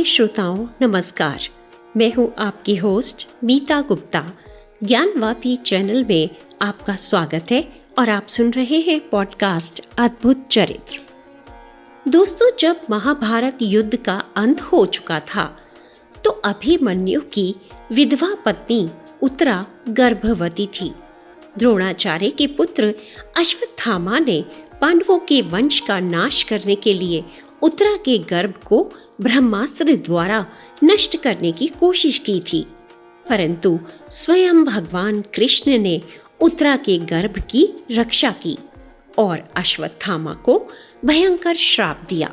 श्रोताओं नमस्कार। मैं हूं आपकी होस्ट मीता गुप्ता। ज्ञानवापी चैनल में आपका स्वागत है और आप सुन रहे हैं पॉडकास्ट अद्भुत चरित्र। दोस्तों, जब महाभारत युद्ध का अंत हो चुका था तो अभिमन्यु की विधवा पत्नी उत्तरा गर्भवती थी। द्रोणाचार्य के पुत्र अश्वत्थामा ने पांडवों के वंश का नाश करने के लिए उत्तरा के गर्भ को ब्रह्मास्त्र द्वारा नष्ट करने की कोशिश की थी, परंतु स्वयं भगवान कृष्ण ने उत्तरा के गर्भ की रक्षा की और अश्वत्थामा को भयंकर श्राप दिया।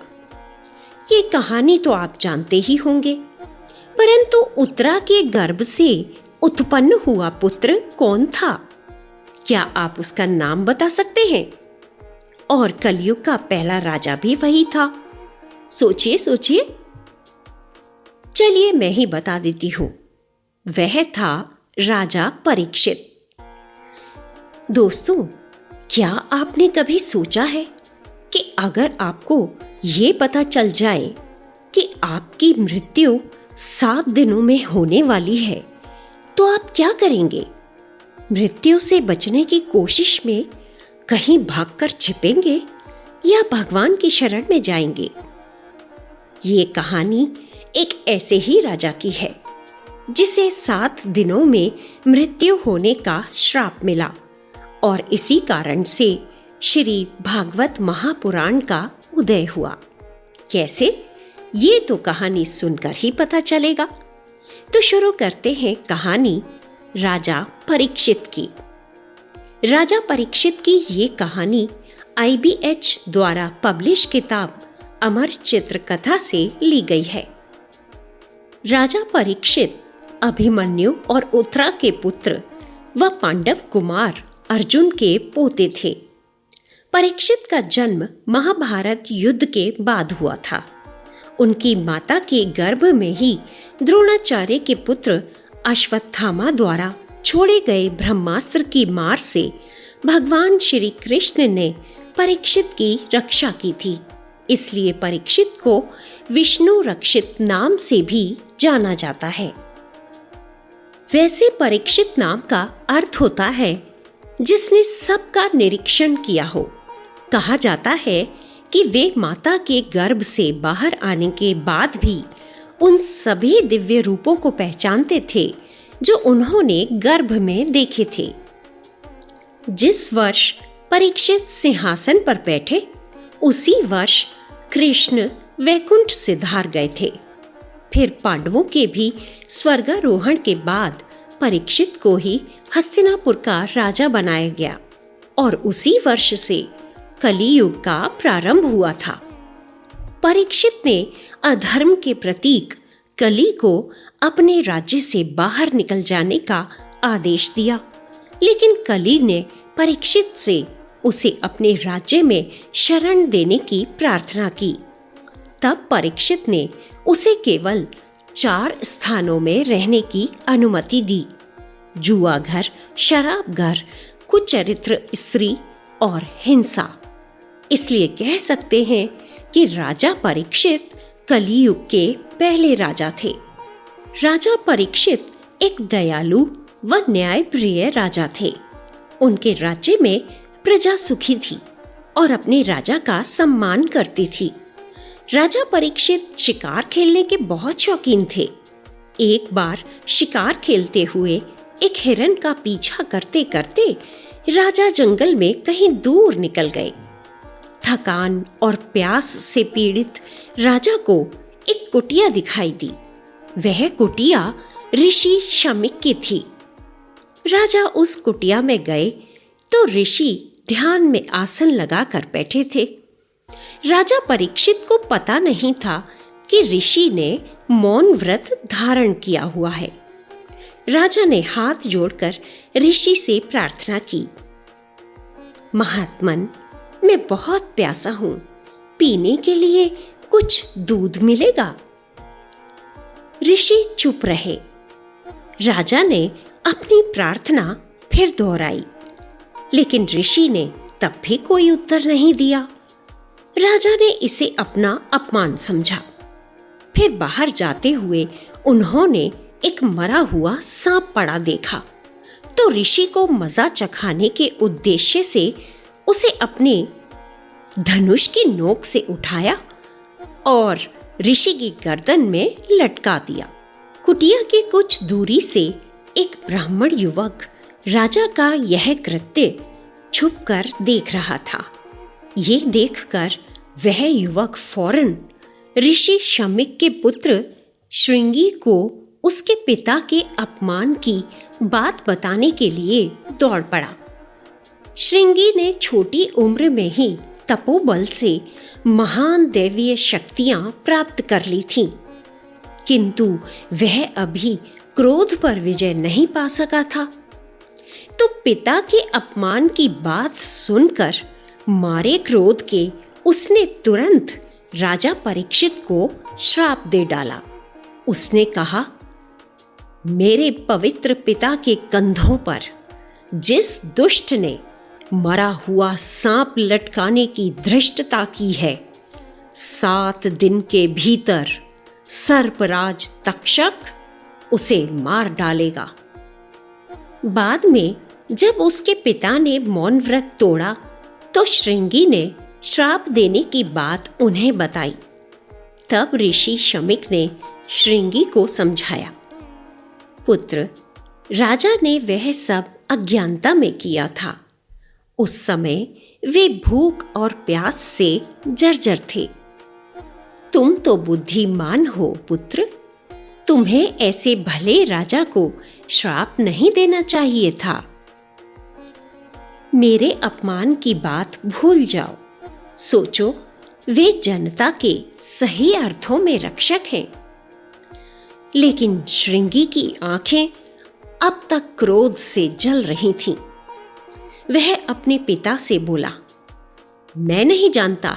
ये कहानी तो आप जानते ही होंगे, परंतु उत्तरा के गर्भ से उत्पन्न हुआ पुत्र कौन था? क्या आप उसका नाम बता सकते हैं? और कलयुग का पहला राजा भी वही था। सोचिए सोचिए। चलिए मैं ही बता देती हूं। वह था राजा परीक्षित। दोस्तों, क्या आपने कभी सोचा है कि अगर आपको ये पता चल जाए कि आपकी मृत्यु 7 दिनों में होने वाली है तो आप क्या करेंगे? मृत्यु से बचने की कोशिश में कहीं भागकर छिपेंगे या भगवान की शरण में जाएंगे? ये कहानी एक ऐसे ही राजा की है जिसे 7 दिनों में मृत्यु होने का श्राप मिला और इसी कारण से श्री भागवत महापुराण का उदय हुआ। कैसे? ये तो कहानी सुनकर ही पता चलेगा। तो शुरू करते हैं कहानी राजा परीक्षित की। राजा परीक्षित की ये कहानी IBH द्वारा पब्लिश किताब अमर चित्र कथा से ली गई है। राजा परीक्षित अभिमन्यु और उत्तरा के पुत्र व पांडव कुमार अर्जुन के पोते थे। परीक्षित का जन्म महाभारत युद्ध के बाद हुआ था। उनकी माता के गर्भ में ही द्रोणाचार्य के पुत्र अश्वत्थामा द्वारा छोड़े गए ब्रह्मास्त्र की मार से भगवान श्री कृष्ण ने परीक्षित की रक्षा की थी। इसलिए परीक्षित को विष्णु रक्षित नाम से भी जाना जाता है। वैसे परीक्षित नाम का अर्थ होता है जिसने सबका निरीक्षण किया हो। कहा जाता है कि वे माता के गर्भ से बाहर आने के बाद भी उन सभी दिव्य रूपों को पहचानते थे जो उन्होंने गर्भ में देखे थे। जिस वर्ष परीक्षित सिंहासन पर बैठे उसी वर्ष कृष्ण वैकुंठ सिधार गए थे। फिर पांडवों के भी स्वर्गारोहण के बाद परीक्षित को ही हस्तिनापुर का राजा बनाया गया और उसी वर्ष से कलियुग का प्रारंभ हुआ था। परीक्षित ने अधर्म के प्रतीक कली को अपने राज्य से बाहर निकल जाने का आदेश दिया, लेकिन कली ने परीक्षित से उसे अपने राज्य में शरण देने की प्रार्थना की। तब परीक्षित ने उसे केवल 4 स्थानों में रहने की अनुमति दी: जुआ घर, शराब घर, कुचरित्र स्त्री और हिंसा। इसलिए कह सकते हैं कि राजा परीक्षित कलियुग के पहले राजा थे। राजा परीक्षित एक दयालु व न्यायप्रिय राजा थे। उनके राज्य में प्रजा सुखी थी और अपने राजा का सम्मान करती थी। राजा परीक्षित शिकार खेलने के बहुत शौकीन थे। एक बार शिकार खेलते हुए एक हिरण का पीछा करते करते राजा जंगल में कहीं दूर निकल गए। थकान और प्यास से पीड़ित राजा को एक कुटिया दिखाई दी। वह कुटिया ऋषि शमीक की थी। राजा उस कुटिया में गए तो ऋषि ध्यान में आसन लगाकर बैठे थे। राजा परीक्षित को पता नहीं था कि ऋषि ने मौन व्रत धारण किया हुआ है। राजा ने हाथ जोड़कर ऋषि से प्रार्थना की, महात्मन, मैं बहुत प्यासा हूं, पीने के लिए कुछ दूध मिलेगा? ऋषि चुप रहे। राजा ने अपनी प्रार्थना फिर दोहराई, लेकिन ऋषि ने तब भी कोई उत्तर नहीं दिया। राजा ने इसे अपना अपमान समझा। फिर बाहर जाते हुए उन्होंने एक मरा हुआ सांप पड़ा देखा, तो ऋषि को मजा चखाने के उद्देश्य से उसे अपने धनुष की नोक से उठाया और ऋषि की गर्दन में लटका दिया। कुटिया के कुछ दूरी से एक ब्राह्मण युवक राजा का यह कृत्य छुपकर देख रहा था। ये देखकर वह युवक फौरन ऋषि शमीक के पुत्र श्रृंगी को उसके पिता के अपमान की बात बताने के लिए दौड़ पड़ा। श्रृंगी ने छोटी उम्र में ही तपोबल से महान दैवीय शक्तियां प्राप्त कर ली थीं, किंतु वह अभी क्रोध पर विजय नहीं पा सका था। तो पिता के अपमान की बात सुनकर मारे क्रोध के उसने तुरंत राजा परीक्षित को श्राप दे डाला। उसने कहा, मेरे पवित्र पिता के कंधों पर जिस दुष्ट ने मरा हुआ सांप लटकाने की धृष्टता की है, 7 दिन के भीतर सर्पराज तक्षक उसे मार डालेगा। बाद में जब उसके पिता ने मौन व्रत तोड़ा तो श्रृंगी ने श्राप देने की बात उन्हें बताई। तब ऋषि शमीक ने श्रृंगी को समझाया, पुत्र, राजा ने वह सब अज्ञानता में किया था। उस समय वे भूख और प्यास से जर्जर थे। तुम तो बुद्धिमान हो पुत्र, तुम्हें ऐसे भले राजा को श्राप नहीं देना चाहिए था। मेरे अपमान की बात भूल जाओ। सोचो, वे जनता के सही अर्थों में रक्षक हैं। लेकिन श्रृंगी की आंखें अब तक क्रोध से जल रही थीं। वह अपने पिता से बोला, मैं नहीं जानता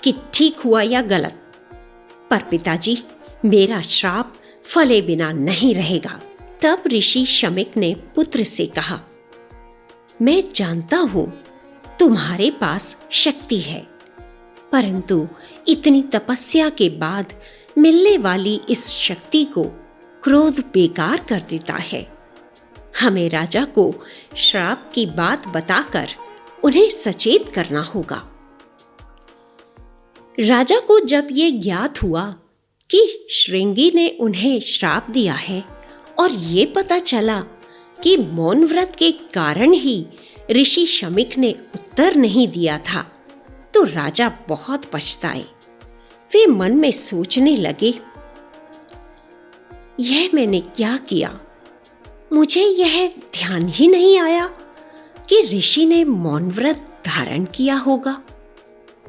कि ठीक हुआ या गलत, पर पिताजी, मेरा श्राप फले बिना नहीं रहेगा। तब ऋषि शमीक ने पुत्र से कहा, मैं जानता हूं तुम्हारे पास शक्ति है, परंतु इतनी तपस्या के बाद मिलने वाली इस शक्ति को क्रोध बेकार कर देता है। हमें राजा को श्राप की बात बताकर उन्हें सचेत करना होगा। राजा को जब ये ज्ञात हुआ कि श्रृंगी ने उन्हें श्राप दिया है और ये पता चला कि मौन व्रत के कारण ही ऋषि शमीक ने उत्तर नहीं दिया था, तो राजा बहुत पछताए। वे मन में सोचने लगे, यह मैंने क्या किया? मुझे यह ध्यान ही नहीं आया कि ऋषि ने मौन व्रत धारण किया होगा।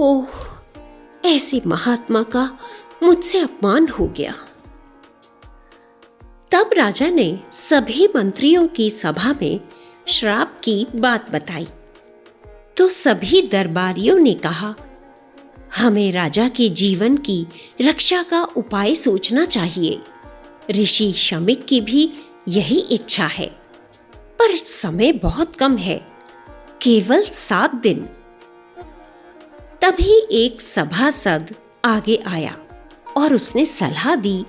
ओह, ऐसे महात्मा का मुझसे अपमान हो गया। तब राजा ने सभी मंत्रियों की सभा में श्राप की बात बताई, तो सभी दरबारियों ने कहा, हमें राजा के जीवन की रक्षा का उपाय सोचना चाहिए। ऋषि शमीक की भी यही इच्छा है, पर समय बहुत कम है, केवल 7 दिन। तभी एक सभासद आगे आया और उसने सलाह दी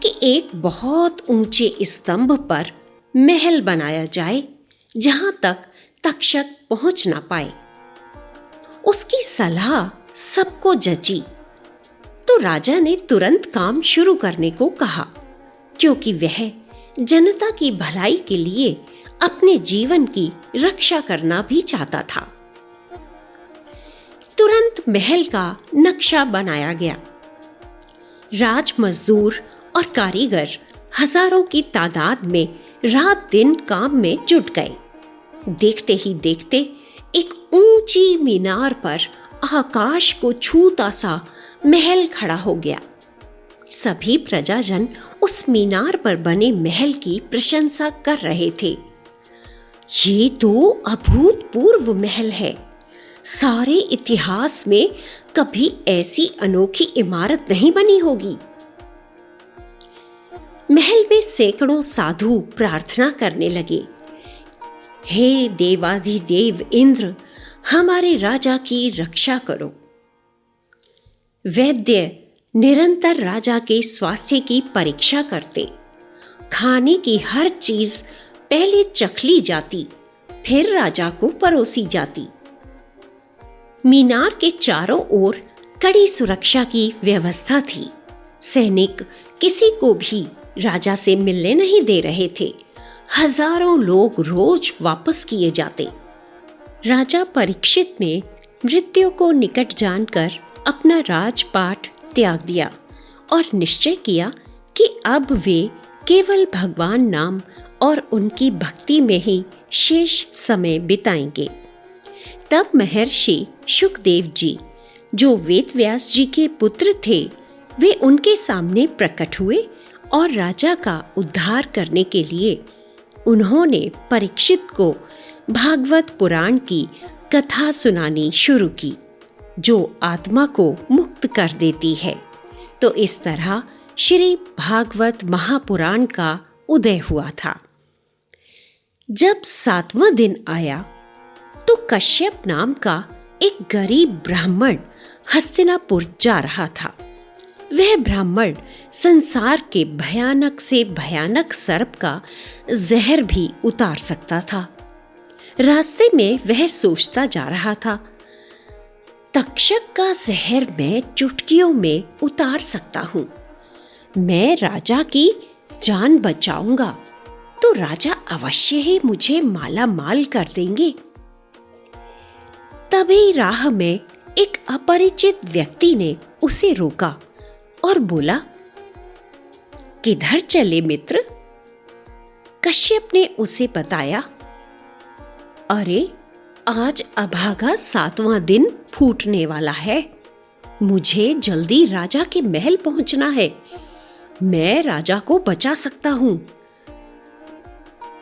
कि एक बहुत ऊंचे स्तंभ पर महल बनाया जाए, जहां तक तक्षक पहुंच ना पाए। उसकी सलाह सबको जची, तो राजा ने तुरंत काम शुरू करने को कहा, क्योंकि वह जनता की भलाई के लिए अपने जीवन की रक्षा करना भी चाहता था। तुरंत महल का नक्शा बनाया गया। राज मजदूर और कारीगर हजारों की तादाद में रात दिन काम में जुट गए। देखते ही देखते एक ऊंची मीनार पर आकाश को छूता सा महल खड़ा हो गया। सभी प्रजाजन उस मीनार पर बने महल की प्रशंसा कर रहे थे। ये तो अभूतपूर्व महल है। सारे इतिहास में कभी ऐसी अनोखी इमारत नहीं बनी होगी। महल में सैकड़ों साधु प्रार्थना करने लगे, हे देवाधिदेव इंद्र, हमारे राजा की रक्षा करो। वैद्य निरंतर राजा के स्वास्थ्य की परीक्षा करते। खाने की हर चीज पहले चख ली जाती, फिर राजा को परोसी जाती। मीनार के चारों ओर कड़ी सुरक्षा की व्यवस्था थी। सैनिक किसी को भी राजा से मिलने नहीं दे रहे थे। हजारों लोग रोज वापस किए जाते। राजा परीक्षित ने मृत्यु को निकट जानकर अपना राजपाट त्याग दिया और निश्चय किया कि अब वे केवल भगवान नाम और उनकी भक्ति में ही शेष समय बिताएंगे। तब महर्षि शुकदेव जी, जो वेदव्यास जी के पुत्र थे, वे उनके सामने प्रकट हुए और राजा का उद्धार करने के लिए उन्होंने परीक्षित को भागवत पुराण की कथा सुनानी शुरू की, जो आत्मा को मुक्त कर देती है। तो इस तरह श्री भागवत महापुराण का उदय हुआ था। जब 7वां दिन आया तो कश्यप नाम का एक गरीब ब्राह्मण हस्तिनापुर जा रहा था। वह ब्राह्मण संसार के भयानक से भयानक सर्प का जहर भी उतार सकता था। रास्ते में वह सोचता जा रहा था, तक्षक का जहर मैं चुटकियों में उतार सकता हूँ। मैं राजा की जान बचाऊंगा तो राजा अवश्य ही मुझे माला माल कर देंगे। तभी राह में एक अपरिचित व्यक्ति ने उसे रोका और बोला, किधर चले मित्र? कश्यप ने उसे बताया, अरे आज अभागा 7वां दिन फूटने वाला है। मुझे जल्दी राजा के महल पहुंचना है। मैं राजा को बचा सकता हूं।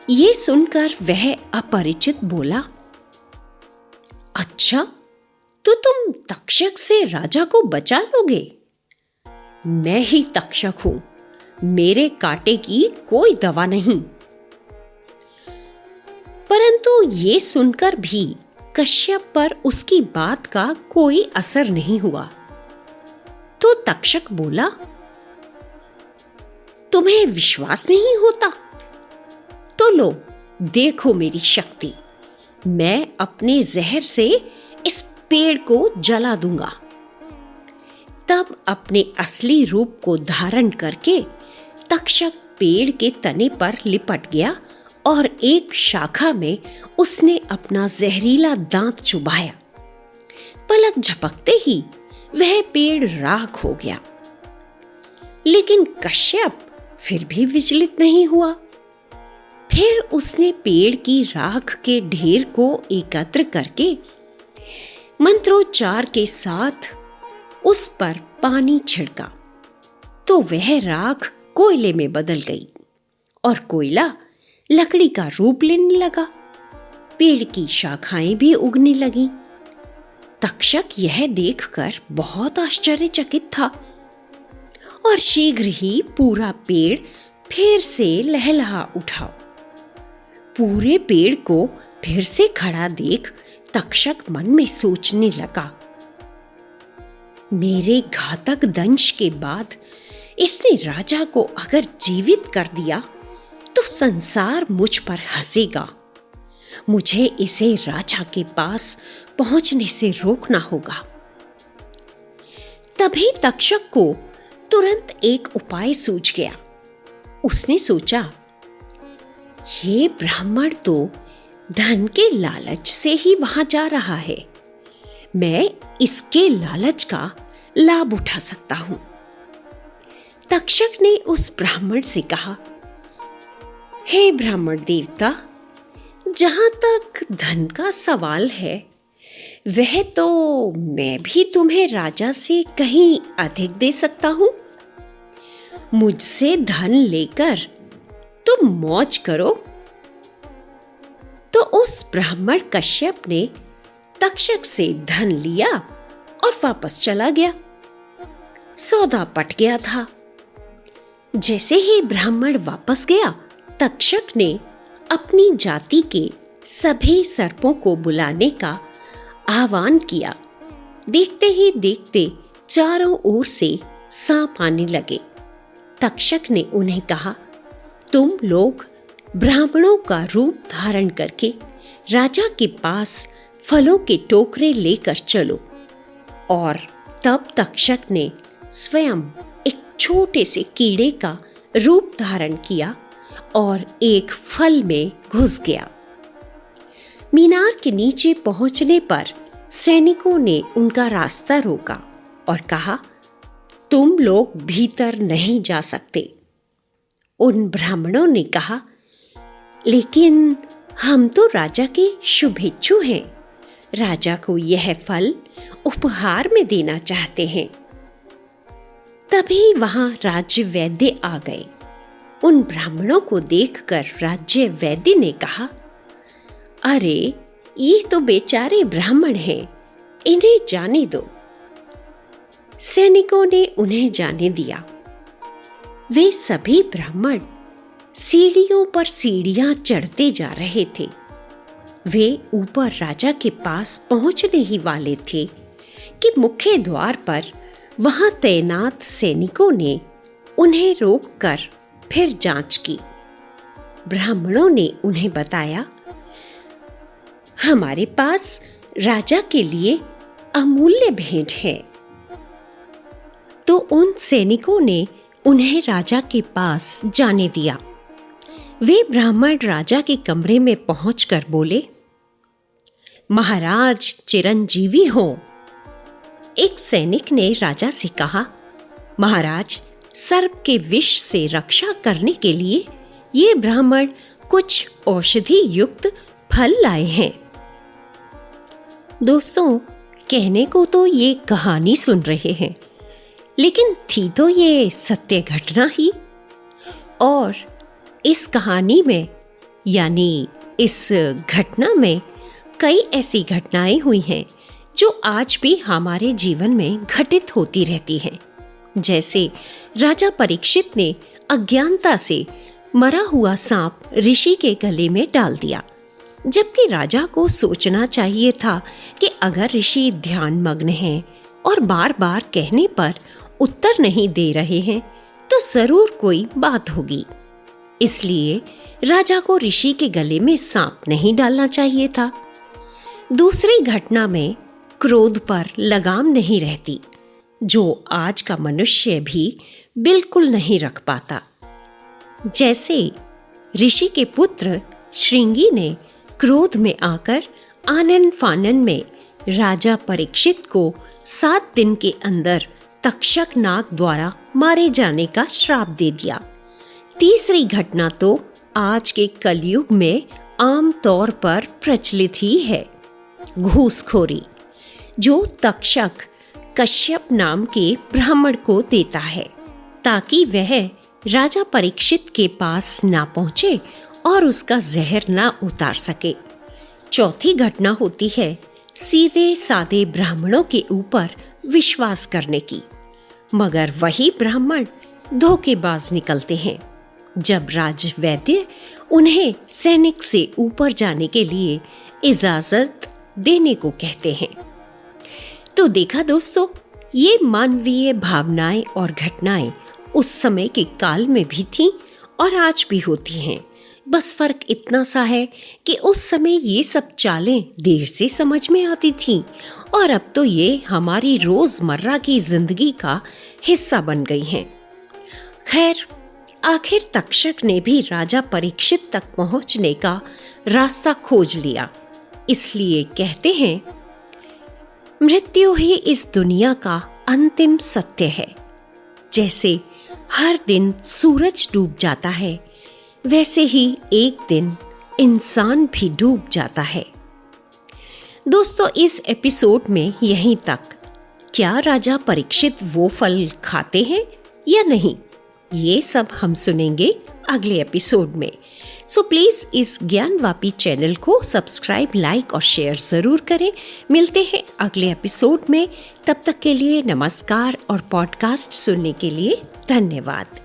ये सुनकर वह अपरिचित बोला, अच्छा, तो तुम तक्षक से राजा को बचा लोगे? मैं ही तक्षक हूं। मेरे कांटे की कोई दवा नहीं। परंतु ये सुनकर भी कश्यप पर उसकी बात का कोई असर नहीं हुआ। तो तक्षक बोला, तुम्हें विश्वास नहीं होता? तो लो, देखो मेरी शक्ति। मैं अपने जहर से इस पेड़ को जला दूंगा। तब अपने असली रूप को धारण करके तक्षक पेड़ के तने पर लिपट गया और एक शाखा में उसने अपना जहरीला दांत चुभाया। पलक झपकते ही वह पेड़ राख हो गया। लेकिन कश्यप फिर भी विचलित नहीं हुआ। फिर उसने पेड़ की राख के ढेर को एकत्र करके मंत्रोच्चार के साथ उस पर पानी छिड़का, तो वह राख कोयले में बदल गई और कोयला लकड़ी का रूप लेने लगा। पेड़ की शाखाएं भी उगने लगीं। तक्षक यह देखकर बहुत आश्चर्यचकित था और शीघ्र ही पूरा पेड़ फिर से लहलहा उठा। पूरे पेड़ को फिर से खड़ा देख तक्षक मन में सोचने लगा, मेरे घातक दंश के बाद इसने राजा को अगर जीवित कर दिया तो संसार मुझ पर हंसेगा। मुझे इसे राजा के पास पहुंचने से रोकना होगा। तभी तक्षक को तुरंत एक उपाय सूझ गया। उसने सोचा, ये ब्राह्मण तो धन के लालच से ही वहां जा रहा है। मैं इसके लालच का लाभ उठा सकता हूं। तक्षक ने उस ब्राह्मण से कहा, हे ब्राह्मण देवता, जहां तक धन का सवाल है, वह तो मैं भी तुम्हें राजा से कहीं अधिक दे सकता हूं। मुझसे धन लेकर तुम मौज करो। तो उस ब्राह्मण कश्यप ने तक्षक से धन लिया और वापस चला गया। सौदा पट गया था। जैसे ही ब्राह्मण वापस गया, तक्षक ने अपनी जाति के सभी सर्पों को बुलाने का आह्वान किया। देखते ही देखते चारों ओर से सांप आने लगे। तक्षक ने उन्हें कहा, तुम लोग ब्राह्मणों का रूप धारण करके राजा के पास फलों के टोकरे लेकर चलो। और तब तक्षक ने स्वयं एक छोटे से कीड़े का रूप धारण किया और एक फल में घुस गया। मीनार के नीचे पहुंचने पर सैनिकों ने उनका रास्ता रोका और कहा, तुम लोग भीतर नहीं जा सकते। उन ब्राह्मणों ने कहा, लेकिन हम तो राजा के शुभेच्छु हैं, राजा को यह फल उपहार में देना चाहते हैं। तभी वहां राज्य वैद्य आ गए। उन ब्राह्मणों को देखकर राज्य वैद्य ने कहा, अरे ये तो बेचारे ब्राह्मण हैं, इन्हें जाने दो। सैनिकों ने उन्हें जाने दिया। वे सभी ब्राह्मण सीढ़ियों पर सीढ़ियां चढ़ते जा रहे थे। वे ऊपर राजा के पास पहुंचने ही वाले थे कि मुख्य द्वार पर वहां तैनात सैनिकों ने उन्हें रोककर फिर जांच की। ब्राह्मणों ने उन्हें बताया, हमारे पास राजा के लिए अमूल्य भेंट है। तो उन सैनिकों ने उन्हें राजा के पास जाने दिया। वे ब्राह्मण राजा के कमरे में पहुंचकर बोले, महाराज चिरंजीवी हो। एक सैनिक ने राजा से कहा, महाराज, सर्प के विष से रक्षा करने के लिए ये ब्राह्मण कुछ औषधि युक्त फल लाए हैं। दोस्तों, कहने को तो ये कहानी सुन रहे हैं, लेकिन थी तो ये सत्य घटना ही। और इस कहानी में यानी इस घटना में कई ऐसी घटनाएं हुई हैं जो आज भी हमारे जीवन में घटित होती रहती हैं। जैसे राजा परीक्षित ने अज्ञानता से मरा हुआ सांप ऋषि के गले में डाल दिया, जबकि राजा को सोचना चाहिए था कि अगर ऋषि ध्यान मग्न हैं और बार बार कहने पर उत्तर नहीं दे रहे हैं तो जरूर कोई बात होगी। इसलिए राजा को ऋषि के गले में सांप नहीं डालना चाहिए था। दूसरी घटना में क्रोध पर लगाम नहीं रहती, जो आज का मनुष्य भी बिल्कुल नहीं रख पाता। जैसे ऋषि के पुत्र श्रृंगी ने क्रोध में आकर आनन फानन में राजा परीक्षित को 7 दिन के अंदर तक्षक नाग द्वारा मारे जाने का श्राप दे दिया। तीसरी घटना तो आज के कलयुग में आम तौर पर प्रचलित ही है, घूसखोरी, जो तक्षक कश्यप नाम के ब्राह्मण को देता है ताकि वह राजा परीक्षित के पास ना पहुंचे और उसका जहर ना उतार सके। चौथी घटना होती है सीधे सादे ब्राह्मणों के ऊपर विश्वास करने की, मगर वही ब्राह्मण धोखेबाज निकलते हैं। जब राजवैद्य उन्हें सैनिक से ऊपर जाने के लिए इजाजत देने को कहते हैं। तो देखा दोस्तों, ये मानवीय भावनाएं और घटनाएं उस समय के काल में भी थीं और आज भी होती हैं। बस फर्क इतना सा है कि उस समय ये सब चालें देर से समझ में आती थीं और अब तो ये हमारी रोजमर्रा की जिंदगी का हिस्सा बन गई हैं। खैर, आखिर तक्षक ने भी राजा परीक्षित तक पहुंचने का रास्ता खोज लिया। इसलिए कहते हैं, मृत्यु ही इस दुनिया का अंतिम सत्य है। जैसे हर दिन सूरज डूब जाता है, वैसे ही एक दिन इंसान भी डूब जाता है। दोस्तों, इस एपिसोड में यहीं तक। क्या राजा परीक्षित वो फल खाते हैं या नहीं, ये सब हम सुनेंगे अगले एपिसोड में। सो प्लीज इस ज्ञानवापी चैनल को सब्सक्राइब, लाइक और शेयर जरूर करें। मिलते हैं अगले एपिसोड में। तब तक के लिए नमस्कार और पॉडकास्ट सुनने के लिए धन्यवाद।